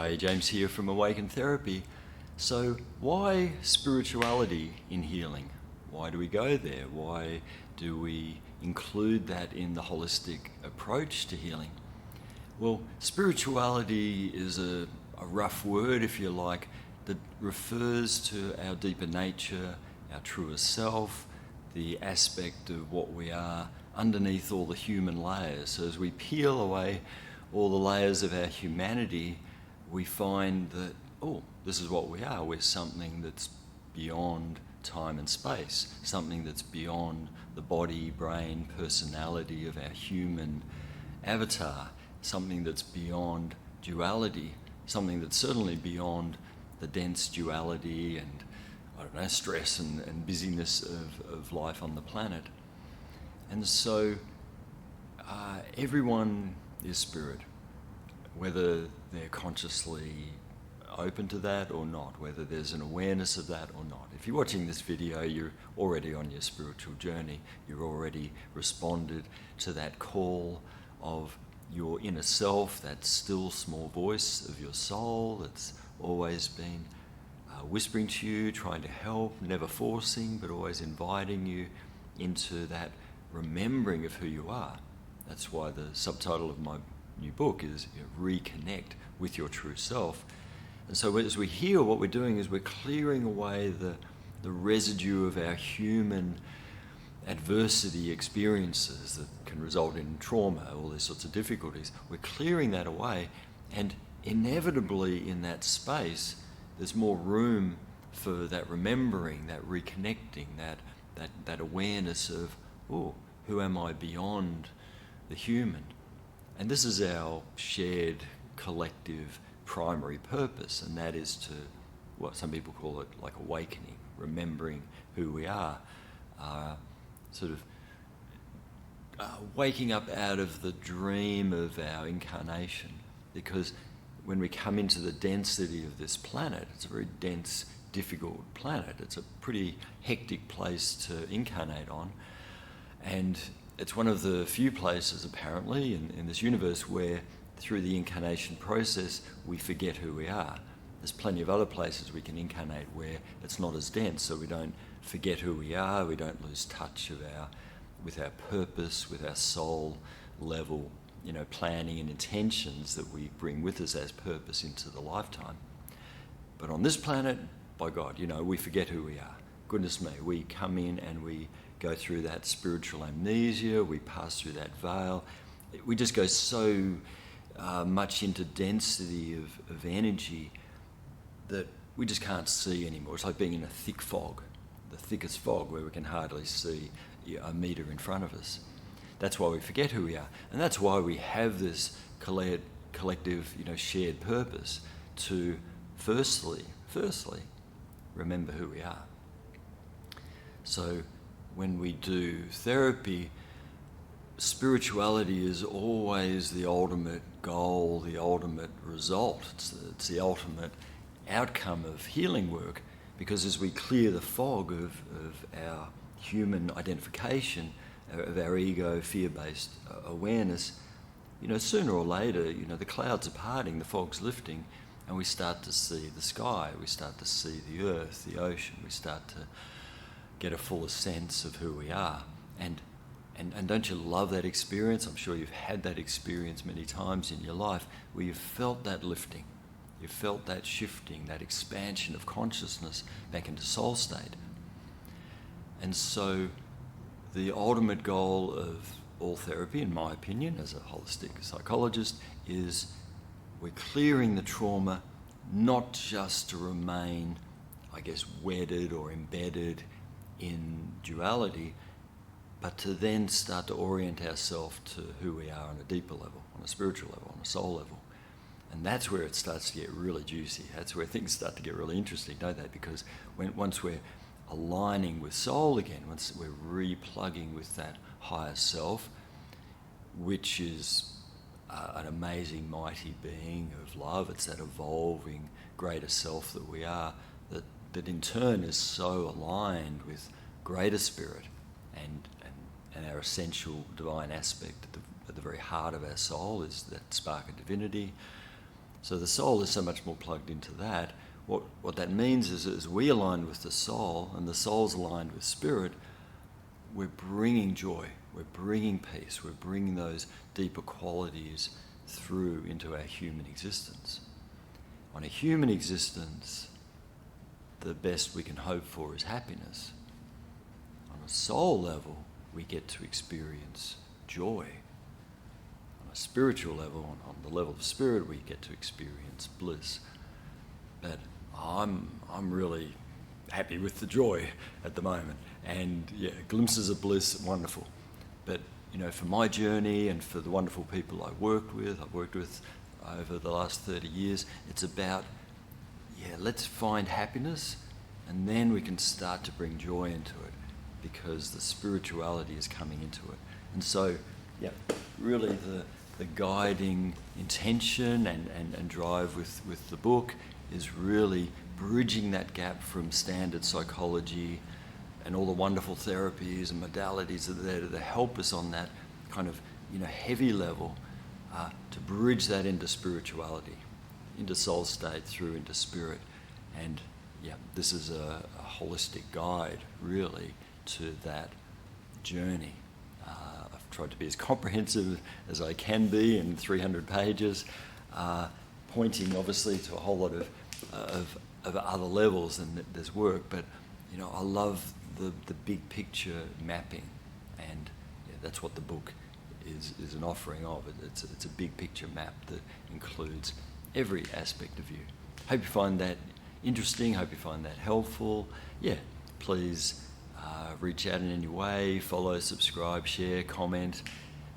Hi, James here from Awaken Therapy. So why spirituality in healing? Why do we go there? Why do we include that in the holistic approach to healing? Well, spirituality is a rough word, if you like, that refers to our deeper nature, our truer self, the aspect of what we are underneath all the human layers. So as we peel away all the layers of our humanity, we find that, this is what we are. We're something that's beyond time and space, something that's beyond the body, brain, personality of our human avatar, something that's beyond duality, something that's certainly beyond the dense duality and, stress and busyness of life on the planet. And so everyone is spirit, whether they're consciously open to that or not, whether there's an awareness of that or not. If you're watching this video, you're already on your spiritual journey. You've already responded to that call of your inner self, that still small voice of your soul that's always been whispering to you, trying to help, never forcing, but always inviting you into that remembering of who you are. That's why the subtitle of my new book is Reconnect with Your True Self. And so as we heal, what we're doing is we're clearing away the residue of our human adversity experiences that can result in trauma, all these sorts of difficulties. We're clearing that away, and inevitably in that space there's more room for that remembering, that reconnecting, that awareness of, who am I beyond the human? And this is our shared collective primary purpose, and that is to, what some people call it like awakening, remembering who we are, waking up out of the dream of our incarnation. Because when we come into the density of this planet, it's a very dense, difficult planet. It's a pretty hectic place to incarnate on. And it's one of the few places, apparently, in this universe where, through the incarnation process, we forget who we are. There's plenty of other places we can incarnate where it's not as dense, so we don't forget who we are, we don't lose touch with our purpose, with our soul level, planning and intentions that we bring with us as purpose into the lifetime. But on this planet, by God, we forget who we are. Goodness me, we come in and we go through that spiritual amnesia, we pass through that veil. We just go so much into density of energy that we just can't see anymore. It's like being in a thick fog, the thickest fog where we can hardly see a metre in front of us. That's why we forget who we are. And that's why we have this collective, shared purpose to firstly, remember who we are. So when we do therapy, spirituality is always the ultimate goal, the ultimate result. It's the ultimate outcome of healing work, because as we clear the fog of our human identification, of our ego, fear-based awareness, sooner or later, the clouds are parting, the fog's lifting, and we start to see the sky, we start to see the earth, the ocean, we start to get a fuller sense of who we are. And don't you love that experience? I'm sure you've had that experience many times in your life where you've felt that lifting, you've felt that shifting, that expansion of consciousness back into soul state. And so the ultimate goal of all therapy, in my opinion, as a holistic psychologist, is we're clearing the trauma not just to remain, wedded or embedded in duality, but to then start to orient ourselves to who we are on a deeper level, on a spiritual level, on a soul level. And that's where it starts to get really juicy. That's where things start to get really interesting, don't they? Because once we're aligning with soul again, once we're replugging with that higher self, which is an amazing, mighty being of love, it's that evolving greater self that we are, that in turn is so aligned with greater spirit and our essential divine aspect at the very heart of our soul is that spark of divinity. So the soul is so much more plugged into that. What that means is, as we align with the soul and the soul's aligned with spirit, we're bringing joy, we're bringing peace, we're bringing those deeper qualities through into our human existence. On a human existence, the best we can hope for is happiness. On a soul level, we get to experience joy. On a spiritual level, on the level of spirit, we get to experience bliss. But I'm really happy with the joy at the moment, and yeah, glimpses of bliss, wonderful. But for my journey and for the wonderful people I've worked with over the last 30 years, it's about, let's find happiness, and then we can start to bring joy into it, because the spirituality is coming into it. And so, really the guiding intention and drive with the book is really bridging that gap from standard psychology and all the wonderful therapies and modalities that are there to help us on that kind of heavy level, to bridge that into spirituality, into soul state, through into spirit. And this is a holistic guide really to that journey. I've tried to be as comprehensive as I can be in 300 pages, pointing obviously to a whole lot of other levels, and there's work, but I love the big picture mapping, and that's what the book is an offering of. It's a big picture map that includes every aspect of you. Hope you find that interesting, hope you find that helpful. Please reach out in any way, follow, subscribe, share, comment.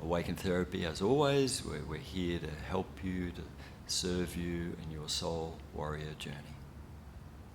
Awaken Therapy, as always, we're here to help you, to serve you in your soul warrior journey.